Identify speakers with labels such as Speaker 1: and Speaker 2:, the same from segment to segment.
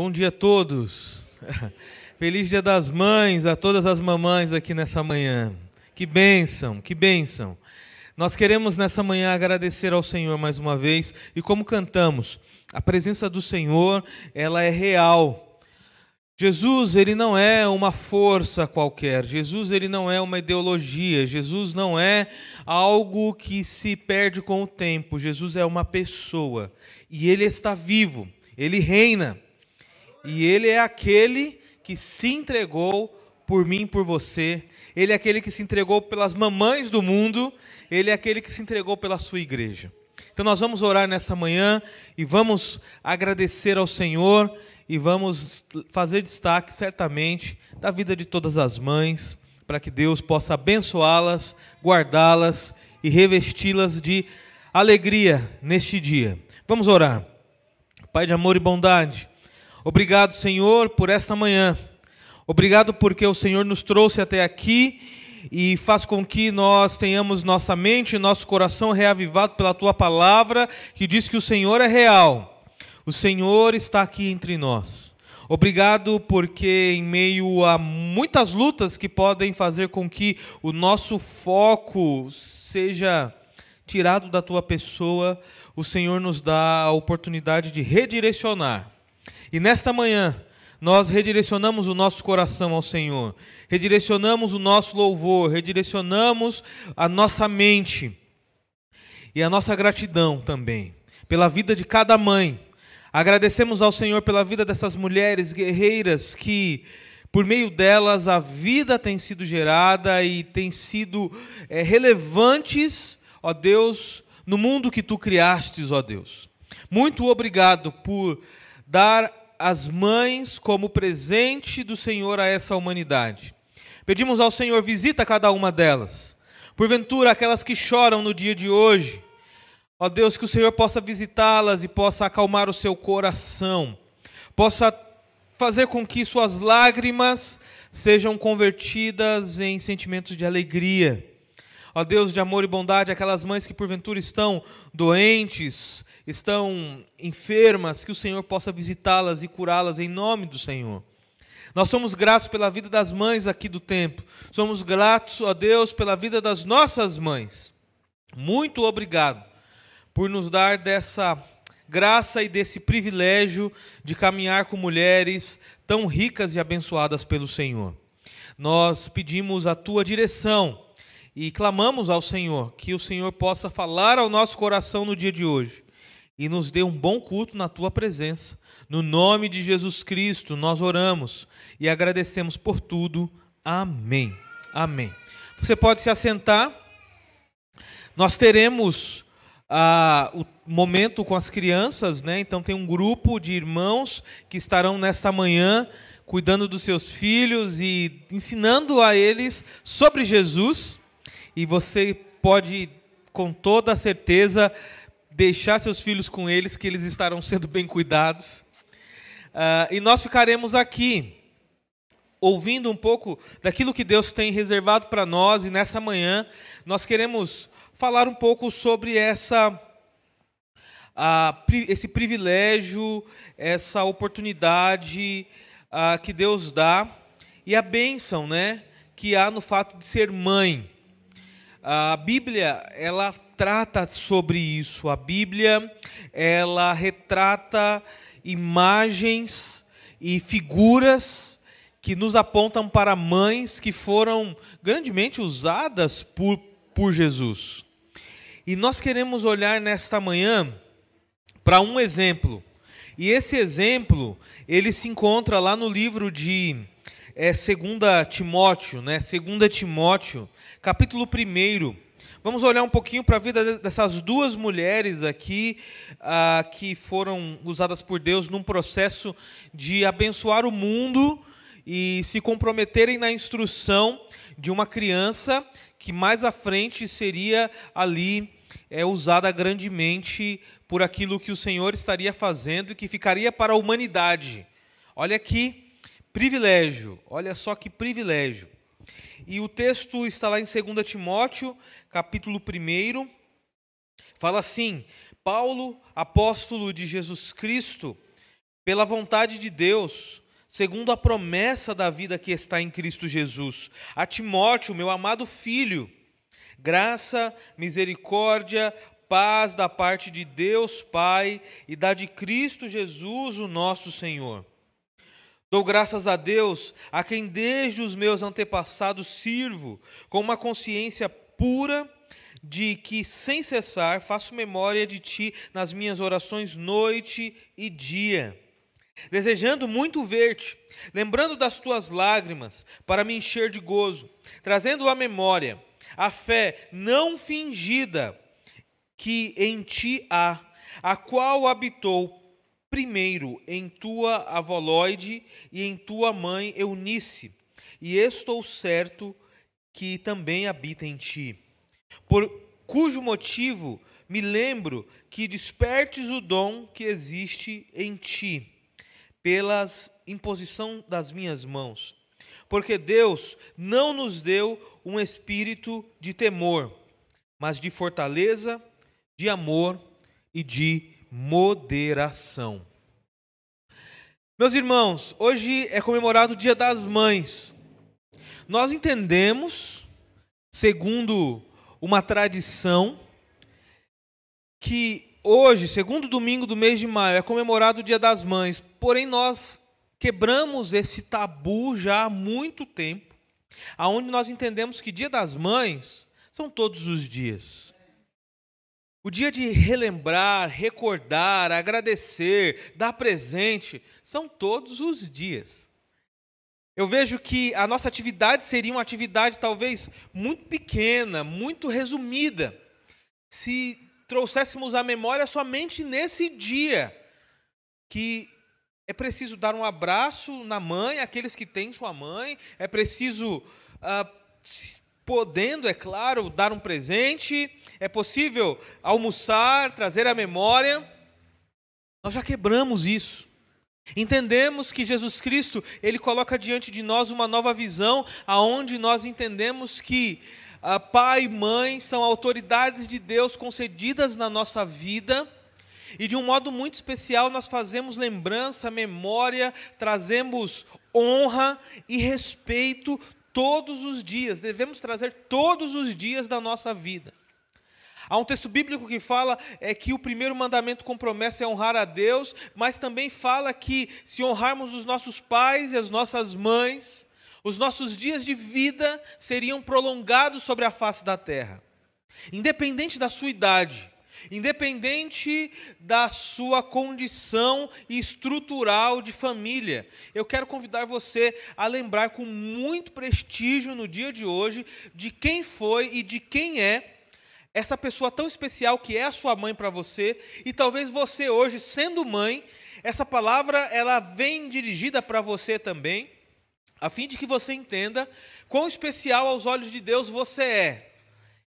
Speaker 1: Bom dia a todos. Feliz Dia das Mães a todas as mamães aqui nessa manhã. Que bênção, que bênção. Nós queremos nessa manhã agradecer ao Senhor mais uma vez e como cantamos, a presença do Senhor, ela é real. Jesus, ele não é uma força qualquer. Jesus, ele não é uma ideologia. Jesus não é algo que se perde com o tempo. Jesus é uma pessoa e ele está vivo. Ele reina. E ele é aquele que se entregou por mim e por você. Ele é aquele que se entregou pelas mamães do mundo. Ele é aquele que se entregou pela sua igreja. Então nós vamos orar nessa manhã e vamos agradecer ao Senhor e vamos fazer destaque certamente da vida de todas as mães, para que Deus possa abençoá-las, guardá-las e revesti-las de alegria neste dia. Vamos orar. Pai de amor e bondade, obrigado, Senhor, por esta manhã. Obrigado porque o Senhor nos trouxe até aqui e faz com que nós tenhamos nossa mente e nosso coração reavivado pela Tua palavra, que diz que o Senhor é real. O Senhor está aqui entre nós. Obrigado porque em meio a muitas lutas que podem fazer com que o nosso foco seja tirado da Tua pessoa, o Senhor nos dá a oportunidade de redirecionar. E nesta manhã, nós redirecionamos o nosso coração ao Senhor, redirecionamos o nosso louvor, redirecionamos a nossa mente e a nossa gratidão também, pela vida de cada mãe. Agradecemos ao Senhor pela vida dessas mulheres guerreiras que, por meio delas, a vida tem sido gerada e tem sido relevantes, ó Deus, no mundo que Tu criastes, ó Deus. Muito obrigado por dar as mães como presente do Senhor a essa humanidade. Pedimos ao Senhor, visita cada uma delas. Porventura, aquelas que choram no dia de hoje, ó Deus, que o Senhor possa visitá-las e possa acalmar o seu coração, possa fazer com que suas lágrimas sejam convertidas em sentimentos de alegria. Ó Deus de amor e bondade, aquelas mães que porventura estão doentes, estão enfermas, que o Senhor possa visitá-las e curá-las em nome do Senhor. Nós somos gratos pela vida das mães aqui do templo. Somos gratos, ó Deus, pela vida das nossas mães. Muito obrigado por nos dar dessa graça e desse privilégio de caminhar com mulheres tão ricas e abençoadas pelo Senhor. Nós pedimos a Tua direção e clamamos ao Senhor que o Senhor possa falar ao nosso coração no dia de hoje e nos dê um bom culto na Tua presença. No nome de Jesus Cristo nós oramos e agradecemos por tudo. Amém. Amém. Você pode se assentar. Nós teremos o momento com as crianças, né? Então tem um grupo de irmãos que estarão nesta manhã cuidando dos seus filhos e ensinando a eles sobre Jesus. E você pode, com toda a certeza, deixar seus filhos com eles, que eles estarão sendo bem cuidados. E nós ficaremos aqui, ouvindo um pouco daquilo que Deus tem reservado para nós. E nessa manhã, nós queremos falar um pouco sobre esse privilégio, essa oportunidade que Deus dá e a bênção, né, que há no fato de ser mãe. A Bíblia, ela trata sobre isso. A Bíblia, ela retrata imagens e figuras que nos apontam para mães que foram grandemente usadas por Jesus. E nós queremos olhar nesta manhã para um exemplo. E esse exemplo, ele se encontra lá no livro de 2 Timóteo, né? 2 Timóteo, capítulo 1. Vamos olhar um pouquinho para a vida dessas duas mulheres aqui, que foram usadas por Deus num processo de abençoar o mundo e se comprometerem na instrução de uma criança que mais à frente seria ali usada grandemente por aquilo que o Senhor estaria fazendo e que ficaria para a humanidade. Olha aqui. Privilégio, olha só que privilégio. E o texto está lá em 2 Timóteo, capítulo 1, fala assim: Paulo, apóstolo de Jesus Cristo, pela vontade de Deus, segundo a promessa da vida que está em Cristo Jesus, a Timóteo, meu amado filho, graça, misericórdia, paz da parte de Deus Pai e da de Cristo Jesus, o nosso Senhor. Dou graças a Deus, a quem desde os meus antepassados sirvo, com uma consciência pura, de que sem cessar faço memória de Ti nas minhas orações noite e dia, desejando muito ver-te, lembrando das Tuas lágrimas, para me encher de gozo, trazendo à memória a fé não fingida que em Ti há, a qual habitou primeiro em tua avó Lóide e em tua mãe Eunice, e estou certo que também habita em ti, por cujo motivo me lembro que despertes o dom que existe em ti, pela imposição das minhas mãos. Porque Deus não nos deu um espírito de temor, mas de fortaleza, de amor e de moderação. Meus irmãos, hoje é comemorado o Dia das Mães. Nós entendemos, segundo uma tradição, que hoje, segundo domingo do mês de maio, é comemorado o Dia das Mães. Porém, nós quebramos esse tabu já há muito tempo, aonde nós entendemos que Dia das Mães são todos os dias. O dia de relembrar, recordar, agradecer, dar presente, são todos os dias. Eu vejo que a nossa atividade seria uma atividade talvez muito pequena, muito resumida, se trouxéssemos a memória somente nesse dia, que é preciso dar um abraço na mãe, aqueles que têm sua mãe, é preciso, podendo, é claro, dar um presente, é possível almoçar, trazer a memória. Nós já quebramos isso. Entendemos que Jesus Cristo, Ele coloca diante de nós uma nova visão, aonde nós entendemos que pai e mãe são autoridades de Deus concedidas na nossa vida, e de um modo muito especial nós fazemos lembrança, memória, trazemos honra e respeito todos os dias, devemos trazer todos os dias da nossa vida. Há um texto bíblico que fala que o primeiro mandamento com promessa é honrar a Deus, mas também fala que se honrarmos os nossos pais e as nossas mães, os nossos dias de vida seriam prolongados sobre a face da terra. Independente da sua idade, independente da sua condição estrutural de família, eu quero convidar você a lembrar com muito prestígio no dia de hoje de quem foi e de quem é essa pessoa tão especial que é a sua mãe para você, e talvez você hoje, sendo mãe, essa palavra ela vem dirigida para você também, a fim de que você entenda quão especial aos olhos de Deus você é.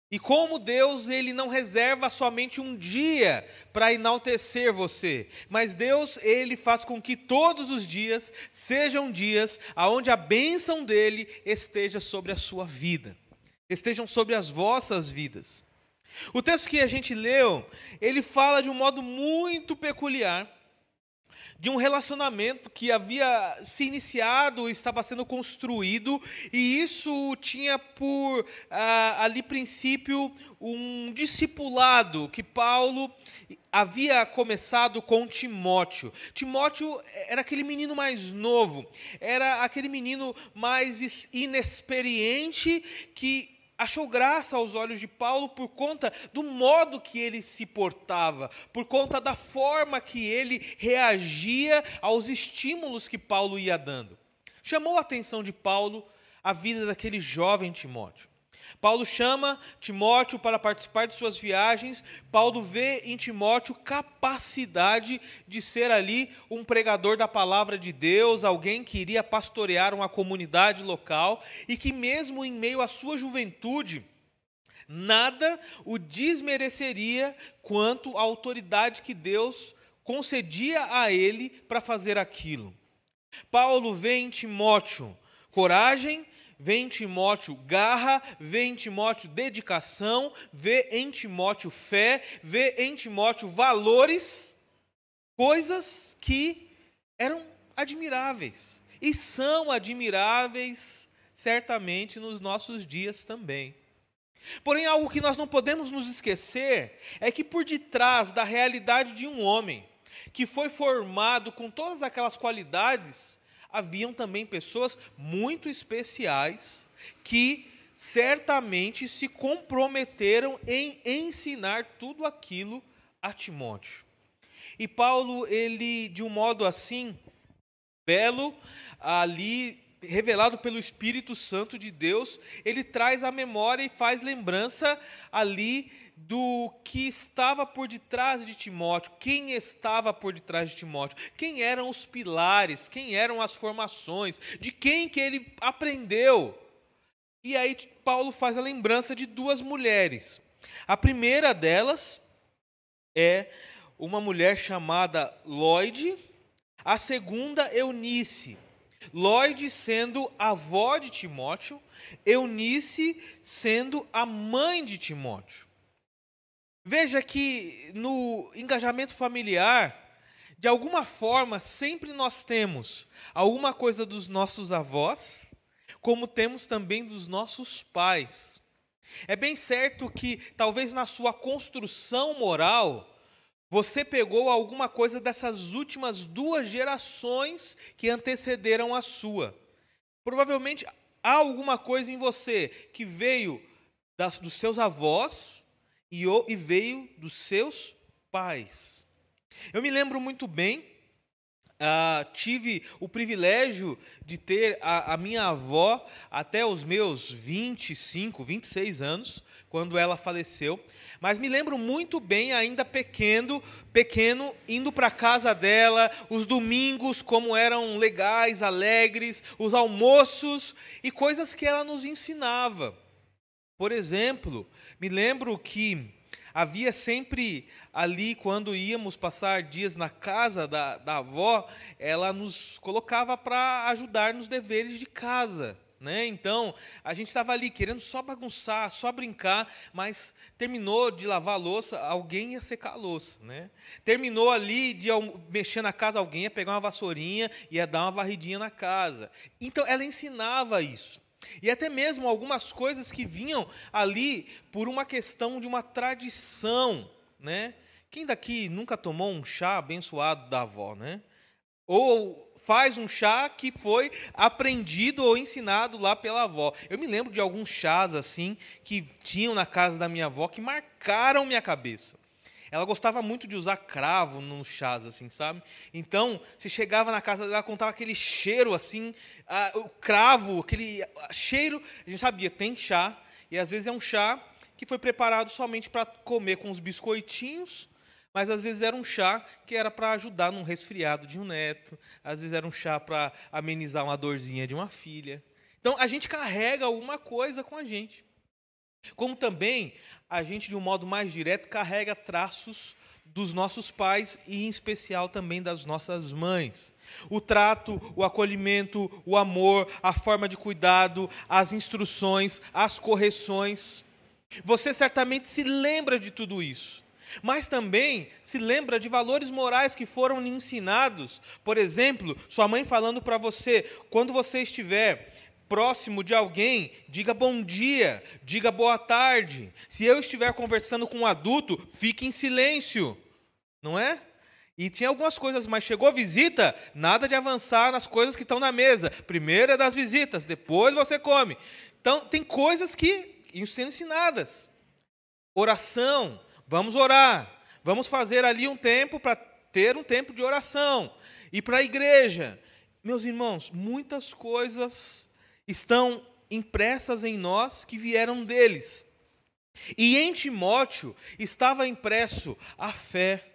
Speaker 1: E como Deus ele não reserva somente um dia para enaltecer você, mas Deus ele faz com que todos os dias sejam dias onde a bênção dele esteja sobre a sua vida, estejam sobre as vossas vidas. O texto que a gente leu, ele fala de um modo muito peculiar, de um relacionamento que havia se iniciado, estava sendo construído, e isso tinha por ali princípio um discipulado que Paulo havia começado com Timóteo. Timóteo era aquele menino mais novo, era aquele menino mais inexperiente que achou graça aos olhos de Paulo por conta do modo que ele se portava, por conta da forma que ele reagia aos estímulos que Paulo ia dando. Chamou a atenção de Paulo a vida daquele jovem Timóteo. Paulo chama Timóteo para participar de suas viagens. Paulo vê em Timóteo capacidade de ser ali um pregador da palavra de Deus, alguém que iria pastorear uma comunidade local e que mesmo em meio à sua juventude, nada o desmereceria quanto à autoridade que Deus concedia a ele para fazer aquilo. Paulo vê em Timóteo coragem, vê em Timóteo garra, vê em Timóteo dedicação, vê em Timóteo fé, vê em Timóteo valores, coisas que eram admiráveis e são admiráveis certamente nos nossos dias também. Porém, algo que nós não podemos nos esquecer é que por detrás da realidade de um homem que foi formado com todas aquelas qualidades, haviam também pessoas muito especiais que certamente se comprometeram em ensinar tudo aquilo a Timóteo. E Paulo, ele, de um modo assim, belo, ali, revelado pelo Espírito Santo de Deus, ele traz a memória e faz lembrança ali do que estava por detrás de Timóteo, quem estava por detrás de Timóteo, quem eram os pilares, quem eram as formações, de quem que ele aprendeu. E aí Paulo faz a lembrança de duas mulheres. A primeira delas é uma mulher chamada Lóide, a segunda Eunice. Lóide sendo a avó de Timóteo, Eunice sendo a mãe de Timóteo. Veja que no engajamento familiar, de alguma forma, sempre nós temos alguma coisa dos nossos avós, como temos também dos nossos pais. É bem certo que, talvez na sua construção moral, você pegou alguma coisa dessas últimas duas gerações que antecederam a sua. Provavelmente há alguma coisa em você que veio dos seus avós e veio dos seus pais. Eu me lembro muito bem, tive o privilégio de ter a minha avó até os meus 25, 26 anos, quando ela faleceu. Mas me lembro muito bem, ainda pequeno, indo para a casa dela, os domingos como eram legais, alegres, os almoços e coisas que ela nos ensinava. Por exemplo, me lembro que havia sempre ali, quando íamos passar dias na casa da avó, ela nos colocava para ajudar nos deveres de casa, né? Então, a gente estava ali querendo só bagunçar, só brincar, mas terminou de lavar a louça, alguém ia secar a louça, né? Terminou ali de mexer na casa, alguém ia pegar uma vassourinha, ia dar uma varridinha na casa. Então, ela ensinava isso. E até mesmo algumas coisas que vinham ali por uma questão de uma tradição, né? Quem daqui nunca tomou um chá abençoado da avó, né? Ou faz um chá que foi aprendido ou ensinado lá pela avó. Eu me lembro de alguns chás assim que tinham na casa da minha avó que marcaram minha cabeça. Ela gostava muito de usar cravo nos chás, assim, sabe? Então, se chegava na casa dela, contava aquele cheiro, assim, o cravo, aquele cheiro, a gente sabia, tem chá, e às vezes é um chá que foi preparado somente para comer com os biscoitinhos, mas às vezes era um chá que era para ajudar num resfriado de um neto, às vezes era um chá para amenizar uma dorzinha de uma filha. Então, a gente carrega alguma coisa com a gente. Como também a gente, de um modo mais direto, carrega traços dos nossos pais e, em especial, também das nossas mães. O trato, o acolhimento, o amor, a forma de cuidado, as instruções, as correções. Você certamente se lembra de tudo isso, mas também se lembra de valores morais que foram lhe ensinados. Por exemplo, sua mãe falando para você, quando você estiver próximo de alguém, diga bom dia, diga boa tarde. Se eu estiver conversando com um adulto, fique em silêncio, não é? E tinha algumas coisas, mas chegou a visita, nada de avançar nas coisas que estão na mesa. Primeiro é das visitas, depois você come. Então, tem coisas que iam sendo ensinadas. Oração, vamos orar, vamos fazer ali um tempo para ter um tempo de oração. Ir para a igreja. Meus irmãos, muitas coisas estão impressas em nós que vieram deles. E em Timóteo estava impresso a fé,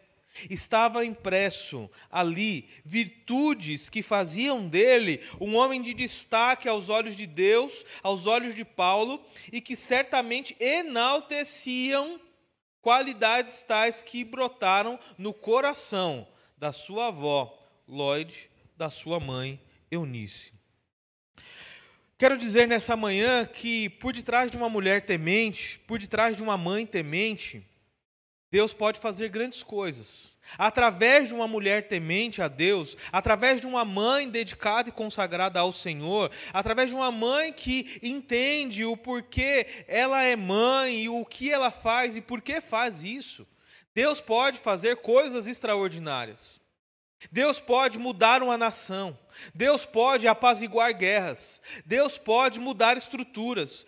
Speaker 1: estava impresso ali virtudes que faziam dele um homem de destaque aos olhos de Deus, aos olhos de Paulo, e que certamente enalteciam qualidades tais que brotaram no coração da sua avó, Lóide, da sua mãe, Eunice. Quero dizer nessa manhã que por detrás de uma mulher temente, por detrás de uma mãe temente, Deus pode fazer grandes coisas. através de uma mulher temente a Deus, através de uma mãe dedicada e consagrada ao Senhor, através de uma mãe que entende o porquê ela é mãe e o que ela faz e por que faz isso, Deus pode fazer coisas extraordinárias. Deus pode mudar uma nação, Deus pode apaziguar guerras, Deus pode mudar estruturas,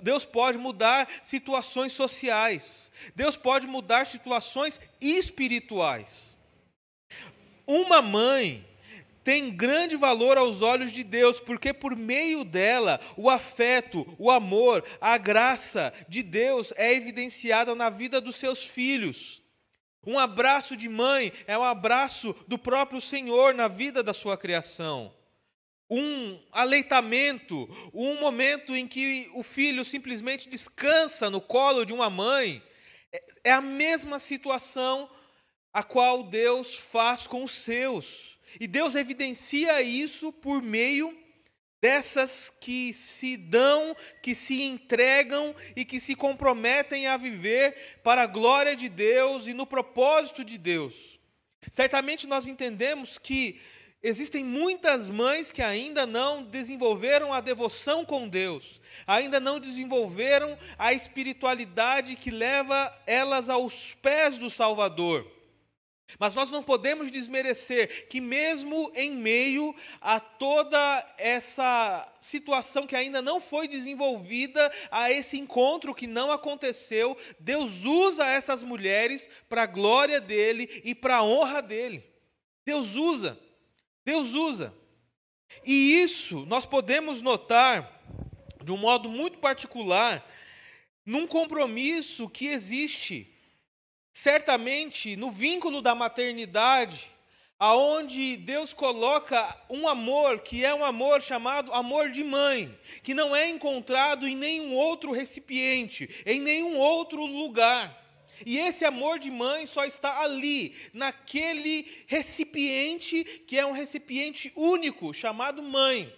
Speaker 1: Deus pode mudar situações sociais, Deus pode mudar situações espirituais. Uma mãe tem grande valor aos olhos de Deus, porque por meio dela, o afeto, o amor, a graça de Deus é evidenciada na vida dos seus filhos. Um abraço de mãe é um abraço do próprio Senhor na vida da sua criação. Um aleitamento, um momento em que o filho simplesmente descansa no colo de uma mãe, é a mesma situação a qual Deus faz com os seus. E Deus evidencia isso por meio dessas que se dão, que se entregam e que se comprometem a viver para a glória de Deus e no propósito de Deus. Certamente nós entendemos que existem muitas mães que ainda não desenvolveram a devoção com Deus, ainda não desenvolveram a espiritualidade que leva elas aos pés do Salvador. Mas nós não podemos desmerecer que mesmo em meio a toda essa situação que ainda não foi desenvolvida, a esse encontro que não aconteceu, Deus usa essas mulheres para a glória dele e para a honra dele. Deus usa. E isso nós podemos notar de um modo muito particular num compromisso que existe certamente no vínculo da maternidade, aonde Deus coloca um amor que é um amor chamado amor de mãe, que não é encontrado em nenhum outro recipiente, em nenhum outro lugar. E esse amor de mãe só está ali, naquele recipiente que é um recipiente único, chamado mãe.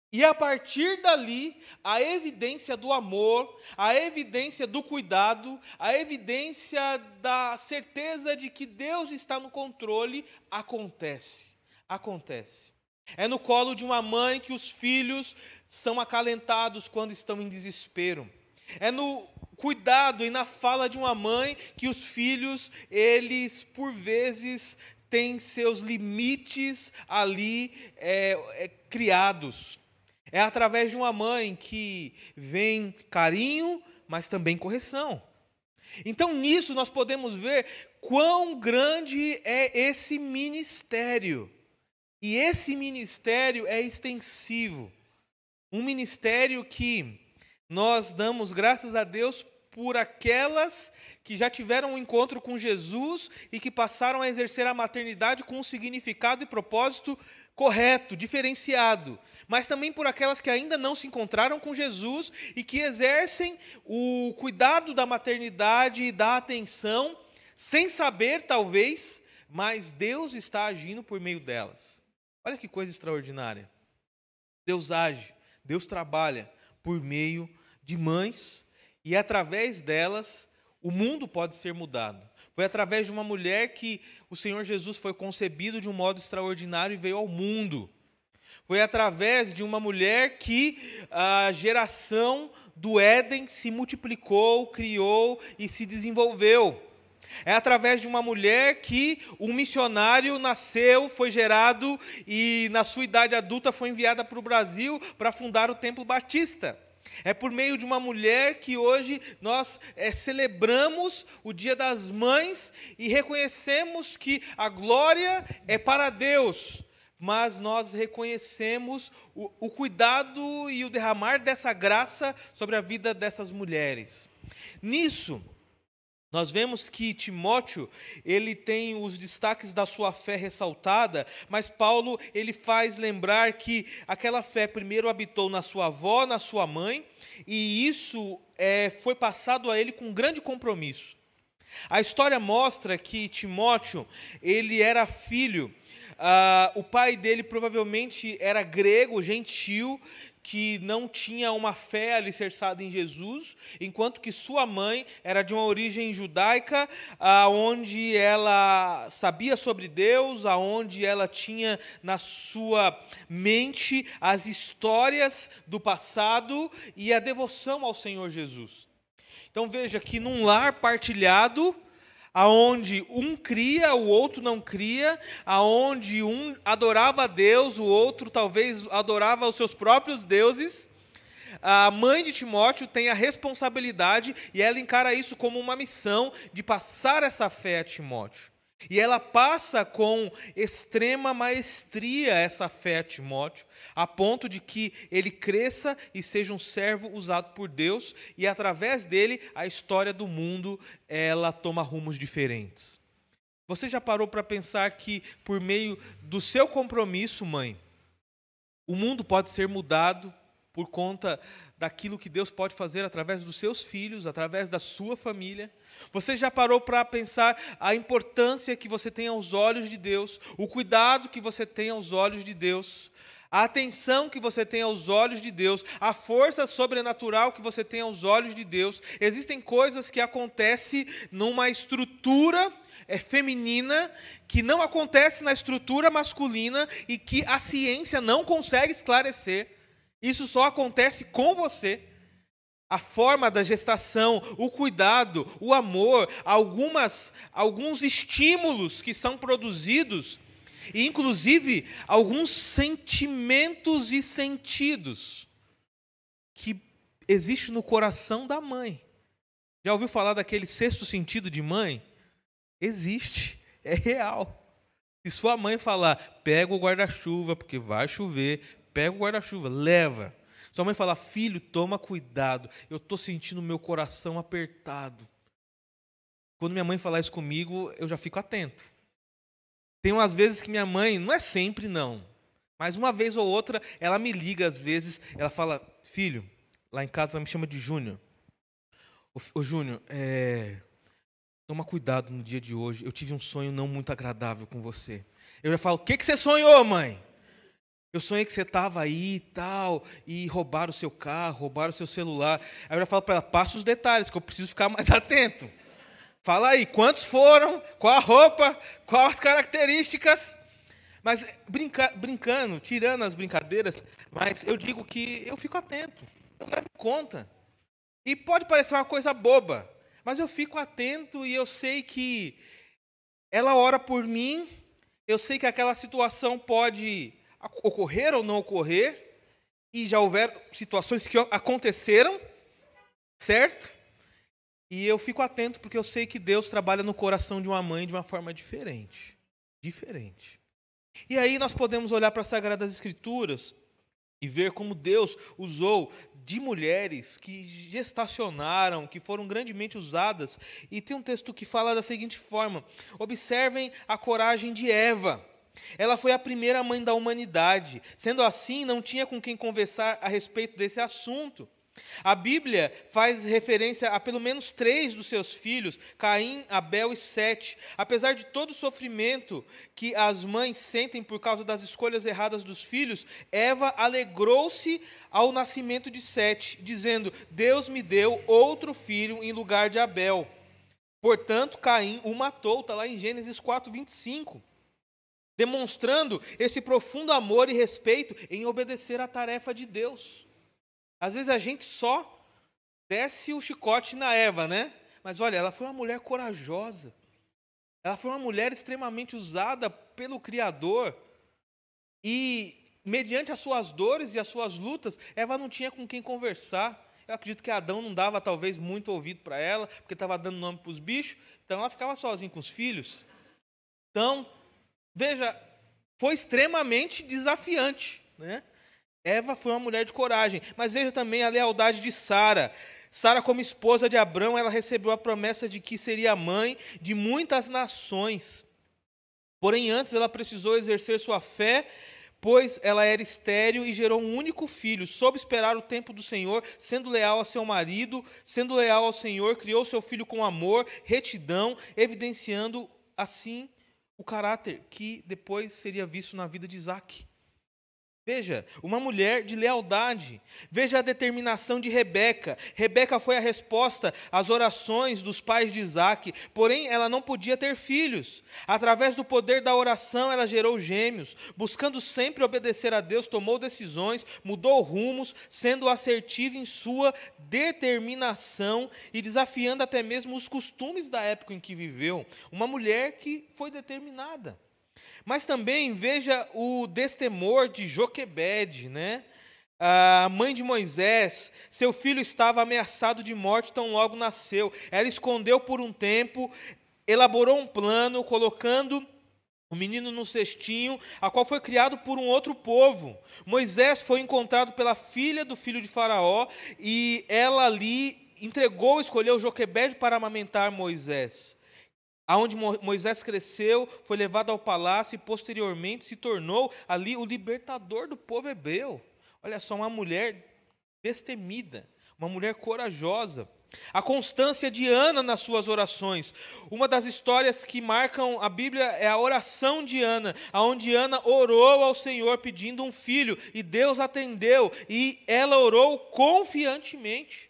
Speaker 1: E a partir dali, a evidência do amor, a evidência do cuidado, a evidência da certeza de que Deus está no controle, acontece. É no colo de uma mãe que os filhos são acalentados quando estão em desespero. É no cuidado e na fala de uma mãe que os filhos, eles por vezes têm seus limites ali criados. É através de uma mãe que vem carinho, mas também correção. Então, nisso nós podemos ver quão grande é esse ministério. E esse ministério é extensivo. Um ministério que nós damos graças a Deus por aquelas que já tiveram um encontro com Jesus e que passaram a exercer a maternidade com um significado e propósito correto, diferenciado, mas também por aquelas que ainda não se encontraram com Jesus e que exercem o cuidado da maternidade e da atenção, sem saber talvez, mas Deus está agindo por meio delas. Olha que coisa extraordinária. Deus age, Deus trabalha por meio de mães e através delas o mundo pode ser mudado. Foi através de uma mulher que o Senhor Jesus foi concebido de um modo extraordinário e veio ao mundo. Foi através de uma mulher que a geração do Éden se multiplicou, criou e se desenvolveu. É através de uma mulher que um missionário nasceu, foi gerado e na sua idade adulta foi enviada para o Brasil para fundar o Templo Batista. É por meio de uma mulher que hoje nós celebramos o Dia das Mães e reconhecemos que a glória é para Deus, mas nós reconhecemos o cuidado e o derramar dessa graça sobre a vida dessas mulheres. Nisso, nós vemos que Timóteo, ele tem os destaques da sua fé ressaltada, mas Paulo, ele faz lembrar que aquela fé primeiro habitou na sua avó, na sua mãe, e isso foi passado a ele com grande compromisso. A história mostra que Timóteo, ele era filho, o pai dele provavelmente era grego, gentil, que não tinha uma fé alicerçada em Jesus, enquanto que sua mãe era de uma origem judaica, onde ela sabia sobre Deus, aonde ela tinha na sua mente as histórias do passado e a devoção ao Senhor Jesus. Então veja que num lar partilhado, aonde um cria, o outro não cria, aonde um adorava a Deus, o outro talvez adorava os seus próprios deuses, a mãe de Timóteo tem a responsabilidade, e ela encara isso como uma missão, de passar essa fé a Timóteo. E ela passa com extrema maestria essa fé a Timóteo, a ponto de que ele cresça e seja um servo usado por Deus, e através dele a história do mundo ela toma rumos diferentes. Você já parou para pensar que por meio do seu compromisso, mãe, o mundo pode ser mudado por conta daquilo que Deus pode fazer através dos seus filhos, através da sua família? Você já parou para pensar a importância que você tem aos olhos de Deus, o cuidado que você tem aos olhos de Deus, a atenção que você tem aos olhos de Deus, a força sobrenatural que você tem aos olhos de Deus? Existem coisas que acontecem numa estrutura feminina que não acontece na estrutura masculina e que a ciência não consegue esclarecer. Isso só acontece com você. A forma da gestação, o cuidado, o amor, alguns estímulos que são produzidos, e inclusive alguns sentimentos e sentidos que existem no coração da mãe. Já ouviu falar daquele sexto sentido de mãe? Existe, é real. Se sua mãe falar, pega o guarda-chuva porque vai chover, pega o guarda-chuva, leva. Sua mãe fala, filho, toma cuidado, eu estou sentindo o meu coração apertado. Quando minha mãe falar isso comigo, eu já fico atento. Tem umas vezes que minha mãe, não é sempre não, mas uma vez ou outra, ela me liga às vezes, ela fala, filho, lá em casa ela me chama de Júnior. Ô Júnior, toma cuidado no dia de hoje, eu tive um sonho não muito agradável com você. Eu já falo, o que você sonhou, mãe? Eu sonhei que você estava aí e tal, e roubaram o seu carro, roubaram o seu celular. Aí eu já falo para ela, passa os detalhes, que eu preciso ficar mais atento. Fala aí, quantos foram, qual a roupa, quais as características. Mas brincando, tirando as brincadeiras, mas eu digo que eu fico atento, eu levo em conta. E pode parecer uma coisa boba, mas eu fico atento e eu sei que ela ora por mim, eu sei que aquela situação pode ocorrer ou não ocorrer, e já houveram situações que aconteceram, certo? E eu fico atento porque eu sei que Deus trabalha no coração de uma mãe de uma forma diferente. Diferente. E aí nós podemos olhar para as Sagradas Escrituras e ver como Deus usou de mulheres que gestacionaram, que foram grandemente usadas. E tem um texto que fala da seguinte forma: observem a coragem de Eva. Ela foi a primeira mãe da humanidade. Sendo assim, não tinha com quem conversar a respeito desse assunto. A Bíblia faz referência a pelo menos 3 dos seus filhos, Caim, Abel e Sete. Apesar de todo o sofrimento que as mães sentem por causa das escolhas erradas dos filhos, Eva alegrou-se ao nascimento de Sete, dizendo, Deus me deu outro filho em lugar de Abel. Portanto, Caim o matou, está lá em Gênesis 4:25. Demonstrando esse profundo amor e respeito em obedecer à tarefa de Deus. Às vezes a gente só desce o chicote na Eva, né? Mas olha, ela foi uma mulher corajosa. Ela foi uma mulher extremamente usada pelo Criador. E, mediante as suas dores e as suas lutas, Eva não tinha com quem conversar. Eu acredito que Adão não dava, talvez, muito ouvido para ela, porque estava dando nome para os bichos. Então, ela ficava sozinha com os filhos. Então, veja, foi extremamente desafiante, né? Eva foi uma mulher de coragem, mas veja também a lealdade de Sara. Sara, como esposa de Abrão, ela recebeu a promessa de que seria mãe de muitas nações. Porém, antes ela precisou exercer sua fé, pois ela era estéril e gerou um único filho. Soube esperar o tempo do Senhor, sendo leal ao seu marido, sendo leal ao Senhor, criou seu filho com amor, retidão, evidenciando assim o caráter que depois seria visto na vida de Isaque. Veja, uma mulher de lealdade. Veja a determinação de Rebeca. Rebeca foi a resposta às orações dos pais de Isaque, porém ela não podia ter filhos. Através do poder da oração, ela gerou gêmeos. Buscando sempre obedecer a Deus, tomou decisões, mudou rumos, sendo assertiva em sua determinação e desafiando até mesmo os costumes da época em que viveu. Uma mulher que foi determinada. Mas também veja o destemor de Joquebede, né? A mãe de Moisés, seu filho estava ameaçado de morte tão logo nasceu. Ela escondeu por um tempo, elaborou um plano, colocando o menino no cestinho, a qual foi criado por um outro povo. Moisés foi encontrado pela filha do filho de Faraó, e ela ali escolheu Joquebede para amamentar Moisés. Aonde Moisés cresceu, foi levado ao palácio e posteriormente se tornou ali o libertador do povo hebreu. Olha só, uma mulher destemida, uma mulher corajosa. A constância de Ana nas suas orações. Uma das histórias que marcam a Bíblia é a oração de Ana, onde Ana orou ao Senhor pedindo um filho, e Deus atendeu, e ela orou confiantemente.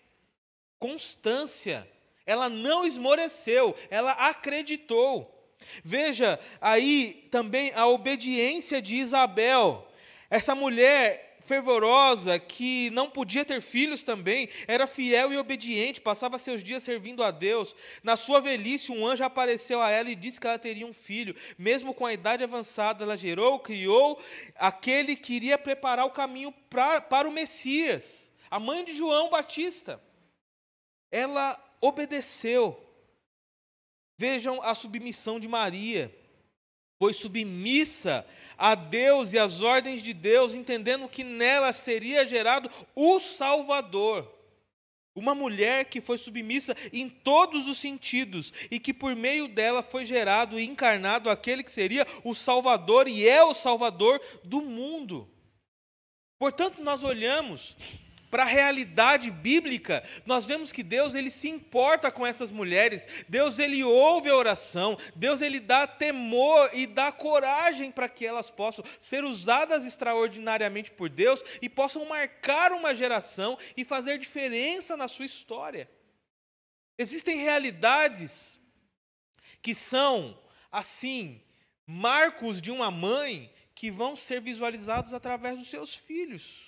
Speaker 1: Constância. Ela não esmoreceu, ela acreditou. Veja aí também a obediência de Isabel. Essa mulher fervorosa, que não podia ter filhos também, era fiel e obediente, passava seus dias servindo a Deus. Na sua velhice, um anjo apareceu a ela e disse que ela teria um filho. Mesmo com a idade avançada, ela gerou, criou aquele que iria preparar o caminho para o Messias. A mãe de João Batista. Ela obedeceu. Vejam a submissão de Maria. Foi submissa a Deus e às ordens de Deus, entendendo que nela seria gerado o Salvador. Uma mulher que foi submissa em todos os sentidos e que por meio dela foi gerado e encarnado aquele que seria o Salvador e é o Salvador do mundo. Portanto, nós olhamos para a realidade bíblica, nós vemos que Deus ele se importa com essas mulheres. Deus ele ouve a oração. Deus ele dá temor e dá coragem para que elas possam ser usadas extraordinariamente por Deus e possam marcar uma geração e fazer diferença na sua história. Existem realidades que são, assim, marcos de uma mãe que vão ser visualizados através dos seus filhos.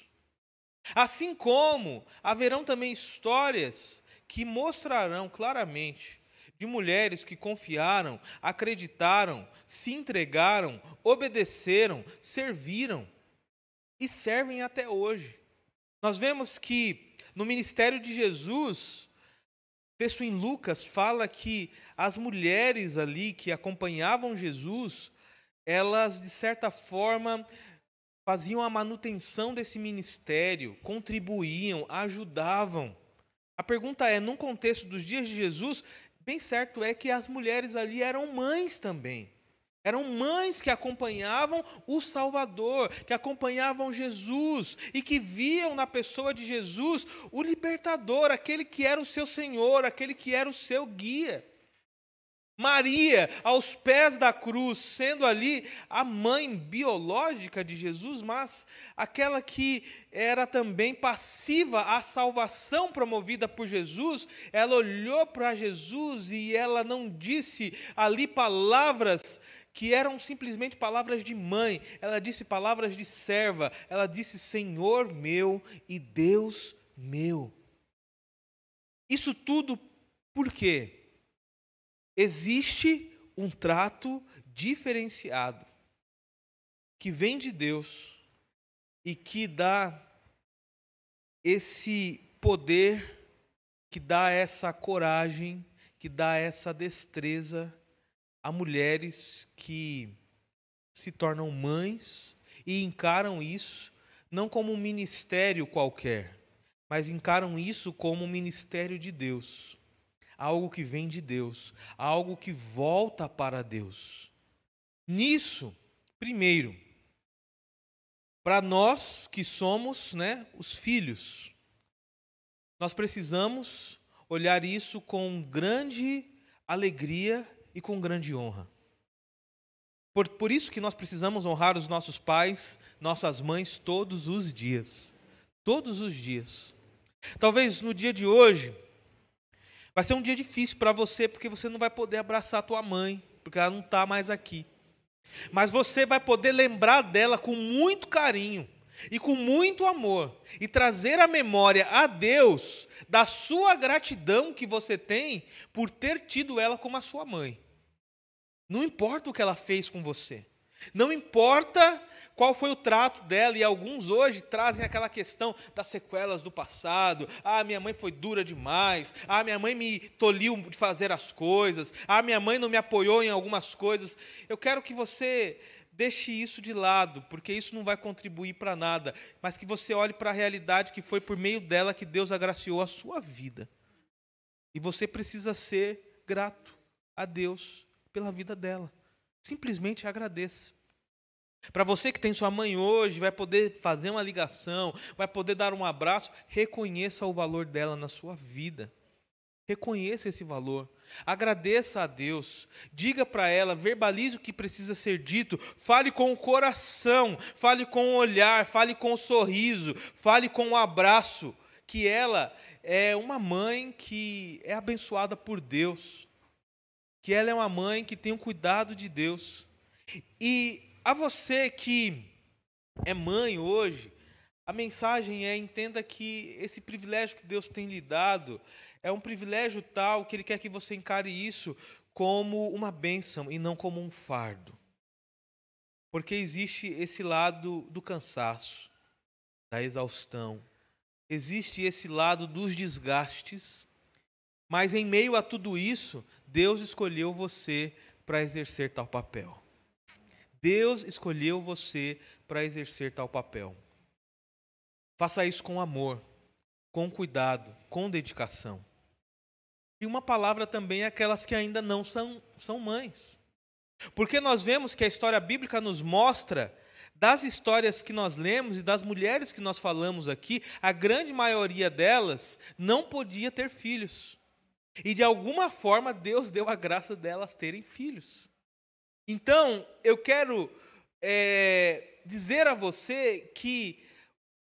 Speaker 1: Assim como haverão também histórias que mostrarão claramente de mulheres que confiaram, acreditaram, se entregaram, obedeceram, serviram e servem até hoje. Nós vemos que no ministério de Jesus, texto em Lucas fala que as mulheres ali que acompanhavam Jesus, elas de certa forma faziam a manutenção desse ministério, contribuíam, ajudavam. A pergunta é, num contexto dos dias de Jesus, bem certo é que as mulheres ali eram mães também. Eram mães que acompanhavam o Salvador, que acompanhavam Jesus e que viam na pessoa de Jesus o libertador, aquele que era o seu Senhor, aquele que era o seu guia. Maria, aos pés da cruz, sendo ali a mãe biológica de Jesus, mas aquela que era também passiva à salvação promovida por Jesus, ela olhou para Jesus e ela não disse ali palavras que eram simplesmente palavras de mãe, ela disse palavras de serva, ela disse Senhor meu e Deus meu. Isso tudo por quê? Existe um trato diferenciado que vem de Deus e que dá esse poder, que dá essa coragem, que dá essa destreza a mulheres que se tornam mães e encaram isso não como um ministério qualquer, mas encaram isso como um ministério de Deus. Algo que vem de Deus, algo que volta para Deus. Nisso, primeiro, para nós que somos, os filhos, nós precisamos olhar isso com grande alegria e com grande honra. Por isso que nós precisamos honrar os nossos pais, nossas mães, todos os dias. Todos os dias. Talvez no dia de hoje, vai ser um dia difícil para você, porque você não vai poder abraçar a tua mãe, porque ela não está mais aqui. Mas você vai poder lembrar dela com muito carinho e com muito amor, e trazer a memória a Deus da sua gratidão que você tem por ter tido ela como a sua mãe. Não importa o que ela fez com você. Não importa qual foi o trato dela, e alguns hoje trazem aquela questão das sequelas do passado. Ah, minha mãe foi dura demais. Ah, minha mãe me tolhiu de fazer as coisas. Ah, minha mãe não me apoiou em algumas coisas. Eu quero que você deixe isso de lado, porque isso não vai contribuir para nada, mas que você olhe para a realidade que foi por meio dela que Deus agraciou a sua vida. E você precisa ser grato a Deus pela vida dela. Simplesmente agradeça. Para você que tem sua mãe hoje, vai poder fazer uma ligação, vai poder dar um abraço, reconheça o valor dela na sua vida. Reconheça esse valor. Agradeça a Deus. Diga para ela, verbalize o que precisa ser dito. Fale com o coração, fale com o olhar, fale com o sorriso, fale com o abraço. Que ela é uma mãe que é abençoada por Deus. Que ela é uma mãe que tem o cuidado de Deus. E a você que é mãe hoje, a mensagem é: entenda que esse privilégio que Deus tem lhe dado é um privilégio tal que Ele quer que você encare isso como uma bênção e não como um fardo. Porque existe esse lado do cansaço, da exaustão, existe esse lado dos desgastes, mas em meio a tudo isso, Deus escolheu você para exercer tal papel. Deus escolheu você para exercer tal papel. Faça isso com amor, com cuidado, com dedicação. E uma palavra também àquelas que ainda não são mães. Porque nós vemos que a história bíblica nos mostra, das histórias que nós lemos e das mulheres que nós falamos aqui, a grande maioria delas não podia ter filhos. E de alguma forma Deus deu a graça delas terem filhos. Então, eu quero dizer a você que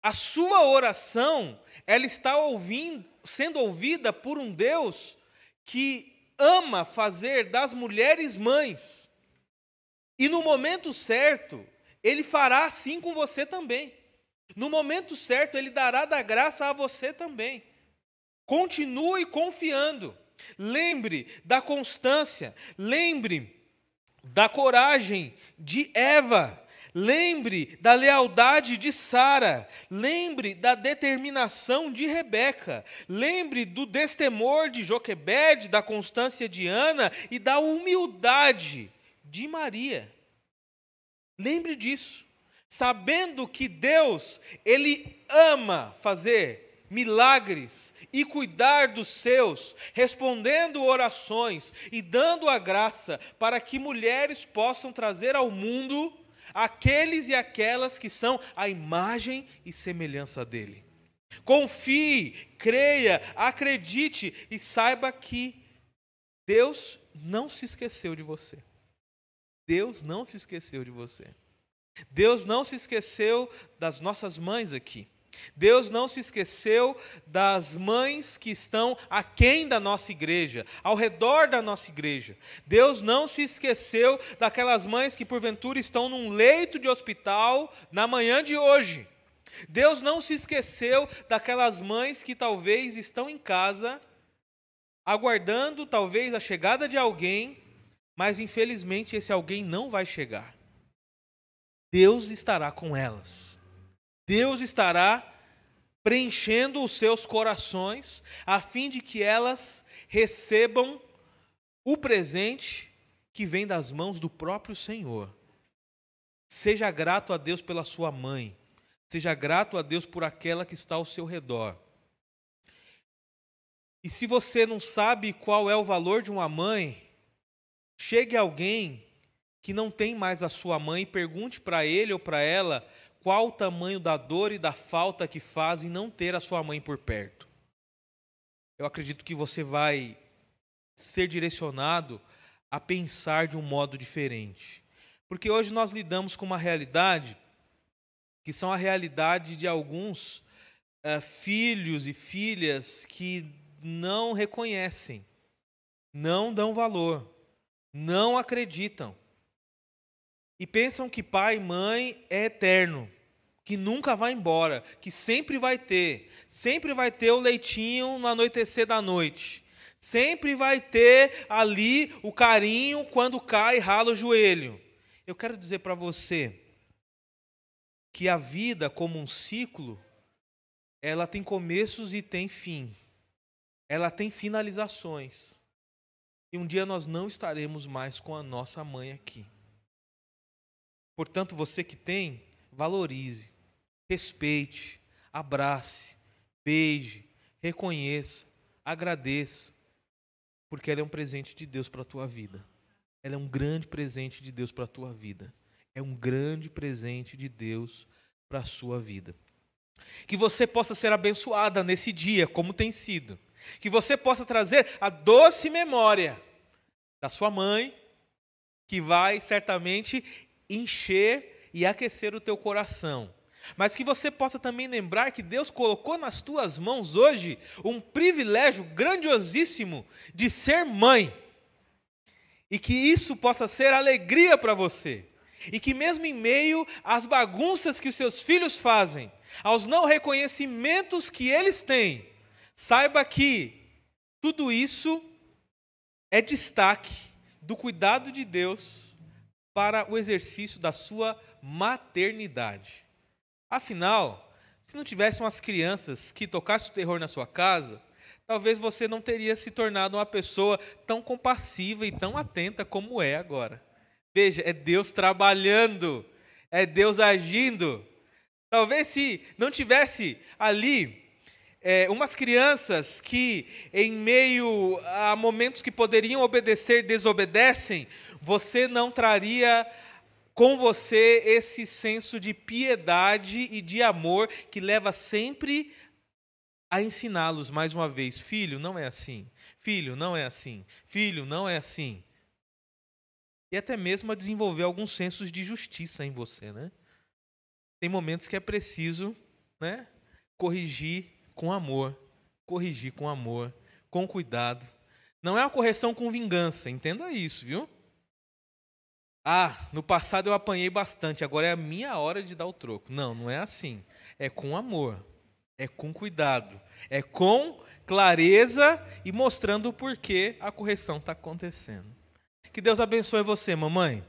Speaker 1: a sua oração, ela está sendo ouvida por um Deus que ama fazer das mulheres mães. E no momento certo, Ele fará assim com você também. No momento certo, Ele dará da graça a você também. Continue confiando. Lembre da constância. Lembre da coragem de Eva. Lembre da lealdade de Sara. Lembre da determinação de Rebeca. Lembre do destemor de Joquebede, da constância de Ana e da humildade de Maria. Lembre disso, sabendo que Deus, Ele ama fazer milagres e cuidar dos seus, respondendo orações e dando a graça para que mulheres possam trazer ao mundo aqueles e aquelas que são a imagem e semelhança dele. Confie, creia, acredite e saiba que Deus não se esqueceu de você. Deus não se esqueceu de você. Deus não se esqueceu das nossas mães aqui. Deus não se esqueceu das mães que estão aquém da nossa igreja, ao redor da nossa igreja. Deus não se esqueceu daquelas mães que porventura estão num leito de hospital na manhã de hoje. Deus não se esqueceu daquelas mães que talvez estão em casa, aguardando talvez a chegada de alguém, mas infelizmente esse alguém não vai chegar. Deus estará com elas. Deus estará preenchendo os seus corações, a fim de que elas recebam o presente que vem das mãos do próprio Senhor. Seja grato a Deus pela sua mãe. Seja grato a Deus por aquela que está ao seu redor. E se você não sabe qual é o valor de uma mãe, chegue alguém que não tem mais a sua mãe e pergunte para ele ou para ela qual o tamanho da dor e da falta que faz em não ter a sua mãe por perto. Eu acredito que você vai ser direcionado a pensar de um modo diferente. Porque hoje nós lidamos com uma realidade que são a realidade de alguns filhos e filhas que não reconhecem, não dão valor, não acreditam. E pensam que pai e mãe é eterno, que nunca vai embora, que sempre vai ter o leitinho no anoitecer da noite, sempre vai ter ali o carinho quando cai e rala o joelho. Eu quero dizer para você que a vida, como um ciclo, ela tem começos e tem fim. Ela tem finalizações. E um dia nós não estaremos mais com a nossa mãe aqui. Portanto, você que tem, valorize, respeite, abrace, beije, reconheça, agradeça, porque ela é um presente de Deus para a tua vida. Ela é um grande presente de Deus para a tua vida. É um grande presente de Deus para a sua vida. Que você possa ser abençoada nesse dia, como tem sido. Que você possa trazer a doce memória da sua mãe, que vai certamente encher e aquecer o teu coração. Mas que você possa também lembrar que Deus colocou nas tuas mãos hoje um privilégio grandiosíssimo de ser mãe. E que isso possa ser alegria para você. E que mesmo em meio às bagunças que os seus filhos fazem, aos não reconhecimentos que eles têm, saiba que tudo isso é destaque do cuidado de Deus para o exercício da sua maternidade. Afinal, se não tivessem as crianças que tocassem o terror na sua casa, talvez você não teria se tornado uma pessoa tão compassiva e tão atenta como é agora. Veja, é Deus trabalhando, é Deus agindo. Talvez se não tivesse ali umas crianças que, em meio a momentos que poderiam obedecer, desobedecem, você não traria com você esse senso de piedade e de amor que leva sempre a ensiná-los mais uma vez. Filho, não é assim. Filho, não é assim. Filho, não é assim. E até mesmo a desenvolver alguns sensos de justiça em você, né? Tem momentos que é preciso, né, corrigir com amor, com cuidado. Não é uma correção com vingança, entenda isso, viu? No passado eu apanhei bastante, agora é a minha hora de dar o troco. Não, não é assim. É com amor, é com cuidado, é com clareza e mostrando o porquê a correção está acontecendo. Que Deus abençoe você, mamãe.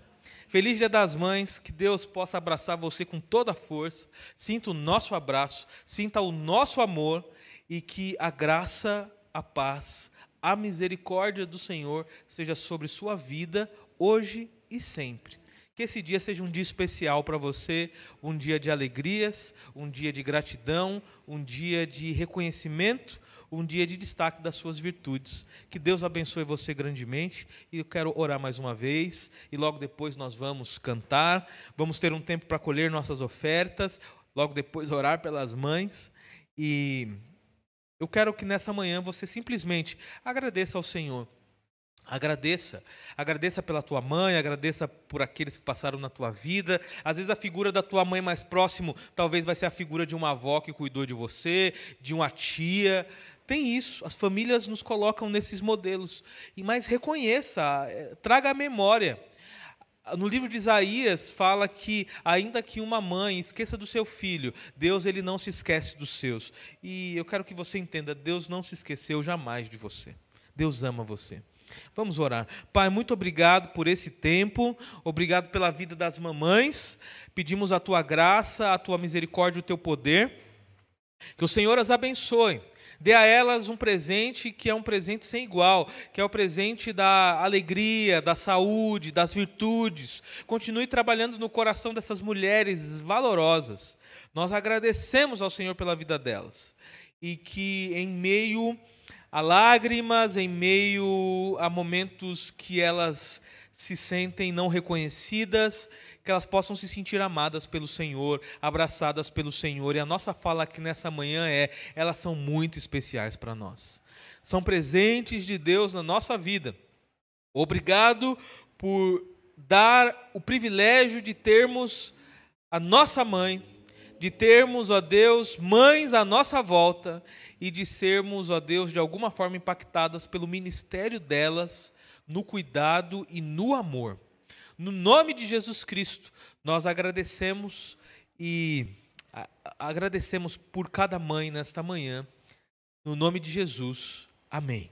Speaker 1: Feliz Dia das Mães, que Deus possa abraçar você com toda a força, sinta o nosso abraço, sinta o nosso amor e que a graça, a paz, a misericórdia do Senhor seja sobre sua vida, hoje e sempre. Que esse dia seja um dia especial para você, um dia de alegrias, um dia de gratidão, um dia de reconhecimento, um dia de destaque das suas virtudes. Que Deus abençoe você grandemente. E eu quero orar mais uma vez. E logo depois nós vamos cantar. Vamos ter um tempo para colher nossas ofertas. Logo depois orar pelas mães. E eu quero que nessa manhã você simplesmente agradeça ao Senhor. Agradeça pela tua mãe, agradeça por aqueles que passaram na tua vida. Às vezes a figura da tua mãe mais próximo talvez vai ser a figura de uma avó que cuidou de você, de uma tia. Tem isso, as famílias nos colocam nesses modelos. Mas reconheça, traga a memória. No livro de Isaías fala que ainda que uma mãe esqueça do seu filho, Deus ele não se esquece dos seus. E eu quero que você entenda, Deus não se esqueceu jamais de você. Deus ama você. Vamos orar. Pai, muito obrigado por esse tempo, obrigado pela vida das mamães, pedimos a Tua graça, a Tua misericórdia, o Teu poder, que o Senhor as abençoe, dê a elas um presente que é um presente sem igual, que é o presente da alegria, da saúde, das virtudes, continue trabalhando no coração dessas mulheres valorosas, nós agradecemos ao Senhor pela vida delas, e que em meio a lágrimas, em meio a momentos que elas se sentem não reconhecidas, que elas possam se sentir amadas pelo Senhor, abraçadas pelo Senhor. E a nossa fala aqui nessa manhã elas são muito especiais para nós. São presentes de Deus na nossa vida. Obrigado por dar o privilégio de termos a nossa mãe, de termos, ó Deus, mães à nossa volta e de sermos, ó Deus, de alguma forma impactadas pelo ministério delas, no cuidado e no amor. No nome de Jesus Cristo, nós agradecemos e agradecemos por cada mãe nesta manhã. No nome de Jesus. Amém.